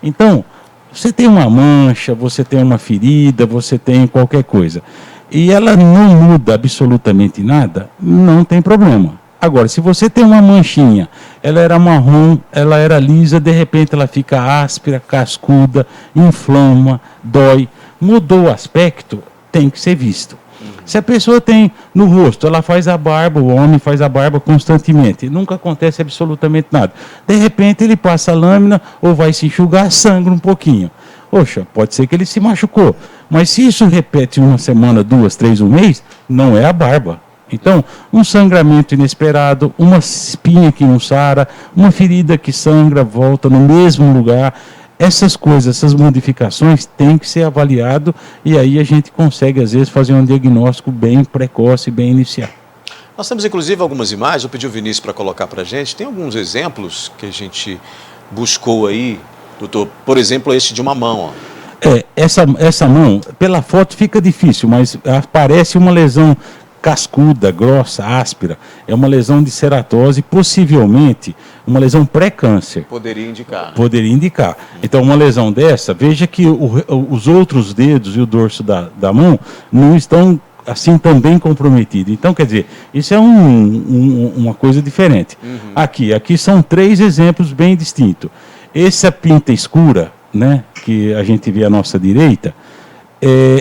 Então, você tem uma mancha, você tem uma ferida, você tem qualquer coisa, e ela não muda absolutamente nada, não tem problema. Agora, se você tem uma manchinha, ela era marrom, ela era lisa, de repente ela fica áspera, cascuda, inflama, dói, mudou o aspecto, tem que ser visto. Se a pessoa tem no rosto, ela faz a barba, o homem faz a barba constantemente, nunca acontece absolutamente nada. De repente ele passa a lâmina ou vai se enxugar, sangra um pouquinho. Poxa, pode ser que ele se machucou, mas se isso repete uma semana, 2, 3, um mês, não é a barba. Então, um sangramento inesperado, uma espinha que não sara, uma ferida que sangra, volta no mesmo lugar, essas coisas, essas modificações têm que ser avaliado e aí a gente consegue, às vezes, fazer um diagnóstico bem precoce, bem inicial. Nós temos, inclusive, algumas imagens, eu pedi ao Vinícius para colocar para a gente, tem alguns exemplos que a gente buscou aí, doutor, por exemplo, este de uma mão, ó. Essa mão, pela foto fica difícil, mas aparece uma lesão cascuda, grossa, áspera, é uma lesão de ceratose, possivelmente uma lesão pré-câncer. Poderia indicar. Né? Poderia indicar. Então, uma lesão dessa, veja que os outros dedos e o dorso da mão não estão assim também comprometidos. Então, quer dizer, isso é uma coisa diferente. Aqui são 3 exemplos bem distintos. Essa pinta escura, né, que a gente vê à nossa direita,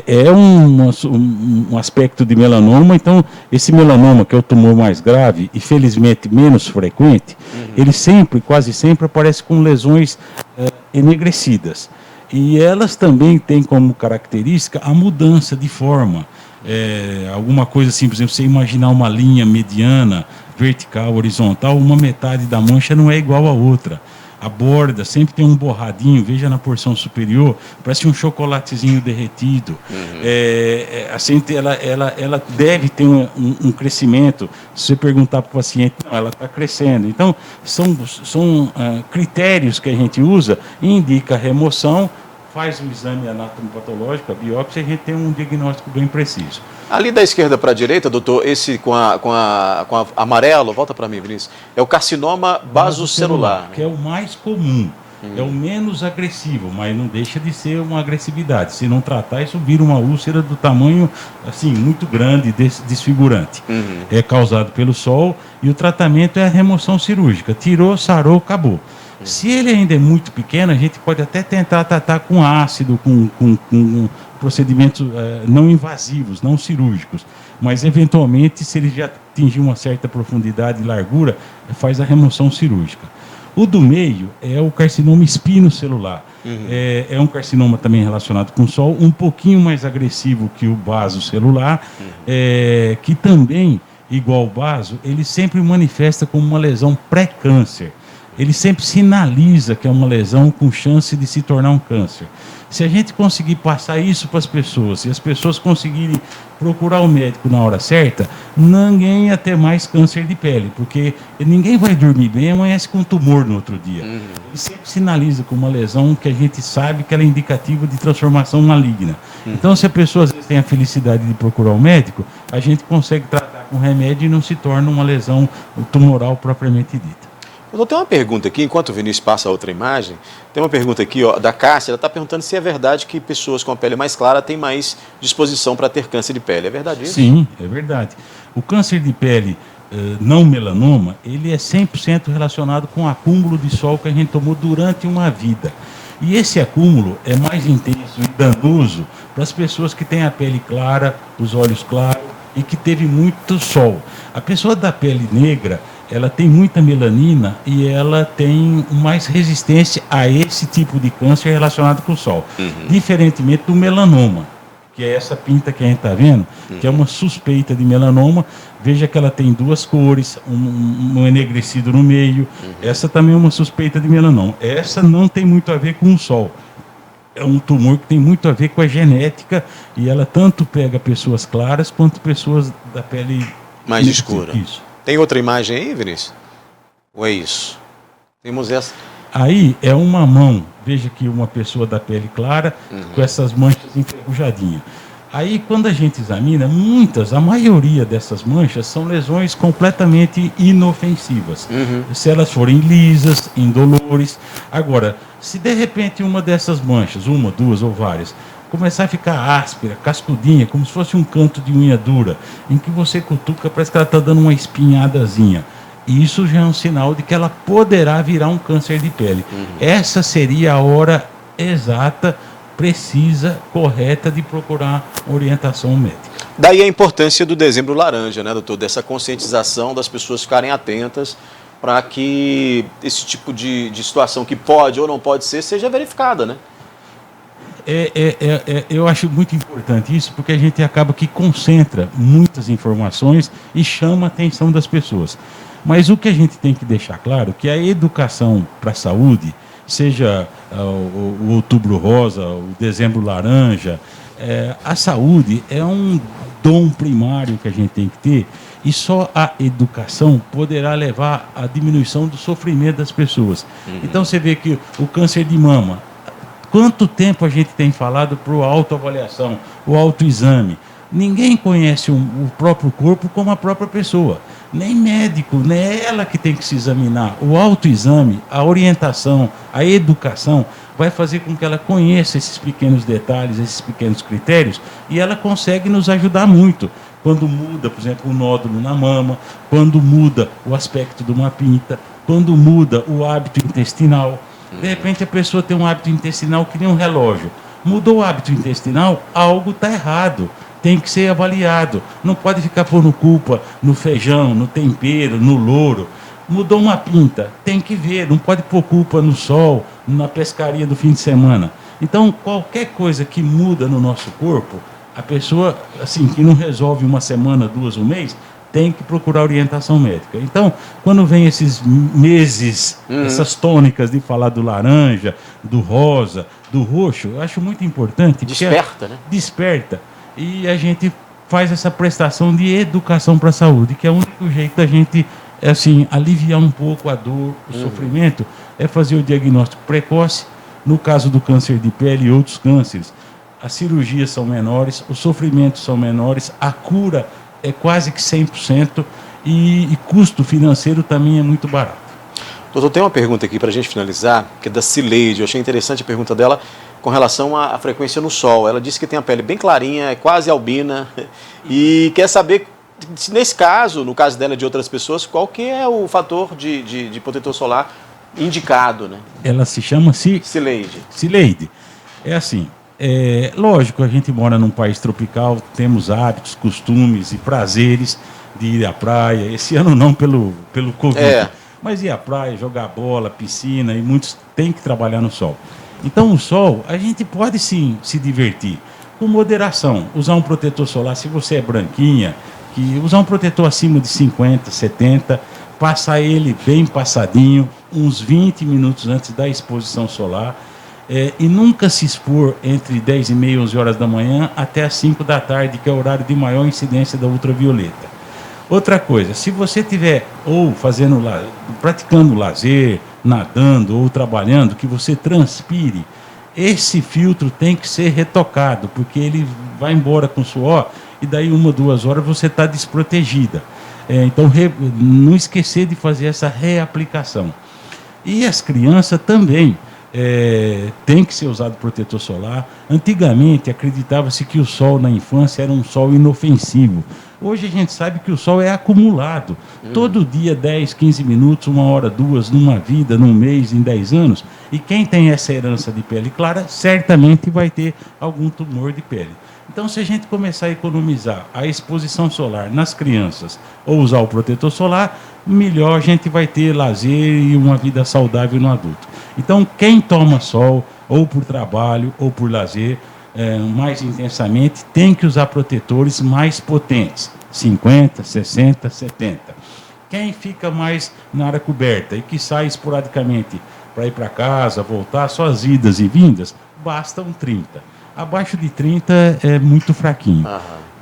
é um aspecto de melanoma. Então, esse melanoma, que é o tumor mais grave e felizmente menos frequente, ele quase sempre aparece com lesões enegrecidas. E elas também têm como característica a mudança de forma. Alguma coisa assim, por exemplo, você imaginar uma linha mediana, vertical, horizontal, uma metade da mancha não é igual à outra. A borda sempre tem um borradinho, veja na porção superior, parece um chocolatezinho derretido. Assim, ela deve ter um crescimento. Se você perguntar para o paciente, não, ela está crescendo. Então, são critérios que a gente usa e indica a remoção, faz o exame anatomopatológico, a biópsia, e a gente tem um diagnóstico bem preciso. Ali da esquerda para a direita, doutor, esse com amarelo, volta para mim, Vinícius, é o carcinoma basocelular. Que é o mais comum, é o menos agressivo, mas não deixa de ser uma agressividade. Se não tratar, isso vira uma úlcera do tamanho, assim, muito grande, desfigurante. É causado pelo sol e o tratamento é a remoção cirúrgica. Tirou, sarou, acabou. Se ele ainda é muito pequeno, a gente pode até tentar tratar com ácido, com procedimentos não invasivos, não cirúrgicos, mas eventualmente, se ele já atingir uma certa profundidade e largura, faz a remoção cirúrgica. O do meio é o carcinoma espinocelular. É um carcinoma também relacionado com o sol, um pouquinho mais agressivo que o basocelular, que também, igual o baso, ele sempre manifesta como uma lesão pré-câncer. Ele sempre sinaliza que é uma lesão com chance de se tornar um câncer. Se a gente conseguir passar isso para as pessoas, se as pessoas conseguirem procurar o médico na hora certa, ninguém ia ter mais câncer de pele, porque ninguém vai dormir bem e amanhece com tumor no outro dia. Ele sempre sinaliza com uma lesão que a gente sabe que ela é indicativa de transformação maligna. Então, se a pessoa às vezes tem a felicidade de procurar o médico, a gente consegue tratar com remédio e não se torna uma lesão tumoral propriamente dita. Eu tenho uma pergunta aqui, enquanto o Vinícius passa a outra imagem, tem uma pergunta aqui da Cássia, ela está perguntando se é verdade que pessoas com a pele mais clara têm mais disposição para ter câncer de pele. É verdade isso? Sim, é verdade. O câncer de pele não melanoma, ele é 100% relacionado com o acúmulo de sol que a gente tomou durante uma vida. E esse acúmulo é mais intenso e danoso para as pessoas que têm a pele clara, os olhos claros e que teve muito sol. A pessoa da pele negra, ela tem muita melanina e ela tem mais resistência a esse tipo de câncer relacionado com o sol. Diferentemente do melanoma, que é essa pinta que a gente está vendo, que é uma suspeita de melanoma. Veja que ela tem duas cores, um enegrecido no meio. Essa também é uma suspeita de melanoma. Essa não tem muito a ver com o sol. É um tumor que tem muito a ver com a genética e ela tanto pega pessoas claras quanto pessoas da pele mais escura. Isso. Tem outra imagem aí, Vinícius? Ou é isso? Temos essa. Aí é uma mão, veja que uma pessoa da pele clara, com essas manchas enferrujadinhas. Aí quando a gente examina, a maioria dessas manchas são lesões completamente inofensivas. Se elas forem lisas, indolores. Agora, se de repente uma dessas manchas, uma, duas ou várias, começar a ficar áspera, cascudinha, como se fosse um canto de unha dura, em que você cutuca, parece que ela está dando uma espinhadazinha. Isso já é um sinal de que ela poderá virar um câncer de pele. Essa seria a hora exata, precisa, correta de procurar orientação médica. Daí a importância do Dezembro Laranja, né, doutor? Dessa conscientização das pessoas ficarem atentas para que esse tipo de situação que pode ou não pode ser, seja verificada, né? Eu acho muito importante isso, porque a gente acaba que concentra muitas informações e chama a atenção das pessoas. Mas o que a gente tem que deixar claro é que a educação para a saúde, seja o Outubro Rosa, o Dezembro Laranja, a saúde é um dom primário que a gente tem que ter, e só a educação poderá levar à diminuição do sofrimento das pessoas. Então você vê que o câncer de mama, quanto tempo a gente tem falado para a autoavaliação, o autoexame? Ninguém conhece o próprio corpo como a própria pessoa. Nem médico, nem é ela que tem que se examinar. O autoexame, a orientação, a educação vai fazer com que ela conheça esses pequenos detalhes, esses pequenos critérios, e ela consegue nos ajudar muito. Quando muda, por exemplo, o nódulo na mama, quando muda o aspecto de uma pinta, quando muda o hábito intestinal. De repente a pessoa tem um hábito intestinal que nem um relógio. Mudou o hábito intestinal, algo está errado. Tem que ser avaliado. Não pode ficar pondo culpa no feijão, no tempero, no louro. Mudou uma pinta, tem que ver. Não pode pôr culpa no sol, na pescaria do fim de semana. Então, qualquer coisa que muda no nosso corpo, a pessoa, assim, que não resolve uma semana, duas, um mês, tem que procurar orientação médica. Então, quando vem esses meses, essas tônicas de falar do laranja, do rosa, do roxo, eu acho muito importante. Desperta, né? Desperta. E a gente faz essa prestação de educação para a saúde, que é o único jeito da gente, assim, aliviar um pouco a dor, o sofrimento, é fazer o diagnóstico precoce. No caso do câncer de pele e outros cânceres, as cirurgias são menores, os sofrimentos são menores, a cura é quase que 100% e custo financeiro também é muito barato. Doutor, tem uma pergunta aqui para a gente finalizar, que é da Cileide. Eu achei interessante a pergunta dela com relação à frequência no sol. Ela disse que tem a pele bem clarinha, é quase albina, e quer saber, nesse caso, no caso dela e de outras pessoas, qual que é o fator de protetor solar indicado, né? Ela se chama Cileide. Cileide. É assim, Lógico, a gente mora num país tropical, temos hábitos, costumes e prazeres de ir à praia. Esse ano não pelo Covid, mas ir à praia, jogar bola, piscina, e muitos têm que trabalhar no sol. Então o sol, a gente pode sim se divertir, com moderação. Usar um protetor solar, se você é branquinha, usar um protetor acima de 50, 70, passar ele bem passadinho, uns 20 minutos antes da exposição solar, e nunca se expor entre 10 e meia, 11 horas da manhã até as 5 da tarde, que é o horário de maior incidência da ultravioleta. Outra coisa, se você estiver ou praticando lazer, nadando ou trabalhando, que você transpire, esse filtro tem que ser retocado, porque ele vai embora com suor e daí 1, 2 horas você está desprotegida. Então, não esquecer de fazer essa reaplicação. E as crianças também tem que ser usado protetor solar. Antigamente, acreditava-se que o sol na infância era um sol inofensivo. Hoje a gente sabe que o sol é acumulado. Todo dia, 10, 15 minutos, 1 hora, 2, numa vida, num mês, em 10 anos. E quem tem essa herança de pele clara, certamente vai ter algum tumor de pele. Então, se a gente começar a economizar a exposição solar nas crianças ou usar o protetor solar, melhor a gente vai ter lazer e uma vida saudável no adulto. Então, quem toma sol, ou por trabalho, ou por lazer, mais intensamente, tem que usar protetores mais potentes, 50, 60, 70. Quem fica mais na área coberta e que sai esporadicamente para ir para casa, voltar, só as idas e vindas, bastam 30. Abaixo de 30 é muito fraquinho.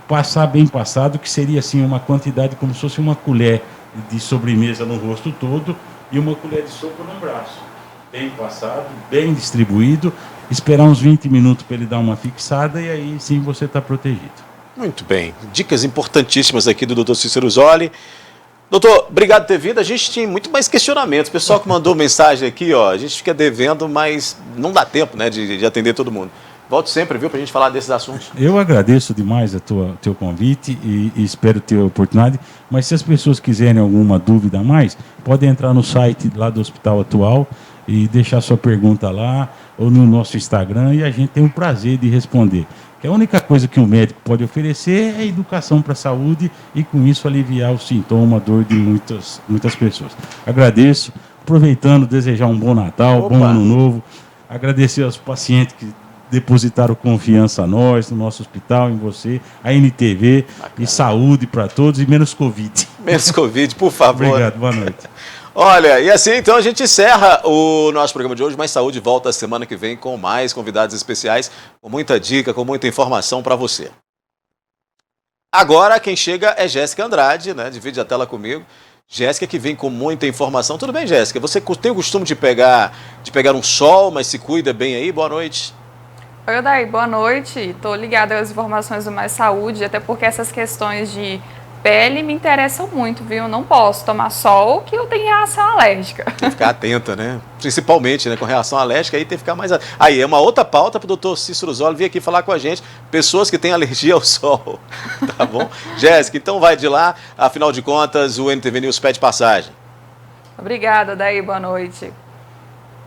Passar bem passado, que seria assim uma quantidade como se fosse uma colher de sobremesa no rosto todo e uma colher de sopa no braço. Bem passado, bem distribuído, esperar uns 20 minutos para ele dar uma fixada e aí sim você está protegido. Muito bem. Dicas importantíssimas aqui do Dr. Cícero Zolli. Doutor, obrigado por ter vindo. A gente tinha muito mais questionamentos. O pessoal que mandou mensagem aqui, a gente fica devendo, mas não dá tempo, né, de atender todo mundo. Volte sempre, viu, para a gente falar desses assuntos. Eu agradeço demais teu convite e espero ter a oportunidade, mas se as pessoas quiserem alguma dúvida a mais, podem entrar no site lá do Hospital Atual e deixar sua pergunta lá, ou no nosso Instagram, e a gente tem o prazer de responder. Que a única coisa que o médico pode oferecer é educação para a saúde e, com isso, aliviar o sintoma, a dor de muitas pessoas. Agradeço, aproveitando, desejar um bom Natal, bom Ano Novo, agradecer aos pacientes que depositaram confiança a nós, no nosso hospital, em você, a NTV, e saúde para todos e menos Covid. Menos Covid, por favor. Obrigado, boa noite. Olha, e assim então a gente encerra o nosso programa de hoje. Mais Saúde volta a semana que vem com mais convidados especiais, com muita dica, com muita informação para você. Agora quem chega é Jéssica Andrade, né? Divide a tela comigo. Jéssica que vem com muita informação. Tudo bem, Jéssica? Você tem o costume de pegar um sol, mas se cuida bem aí? Boa noite. Oi, Odair, boa noite. Estou ligada às informações do Mais Saúde, até porque essas questões de pele me interessam muito, viu? Não posso tomar sol que eu tenho reação alérgica. Tem que ficar atenta, né? Principalmente, né? Com reação alérgica, aí tem que ficar mais... Aí é uma outra pauta para o Dr. Cícero Zolli vir aqui falar com a gente. Pessoas que têm alergia ao sol, tá bom? Jéssica, então vai de lá. Afinal de contas, o NTV News pede passagem. Obrigada, Odair, boa noite.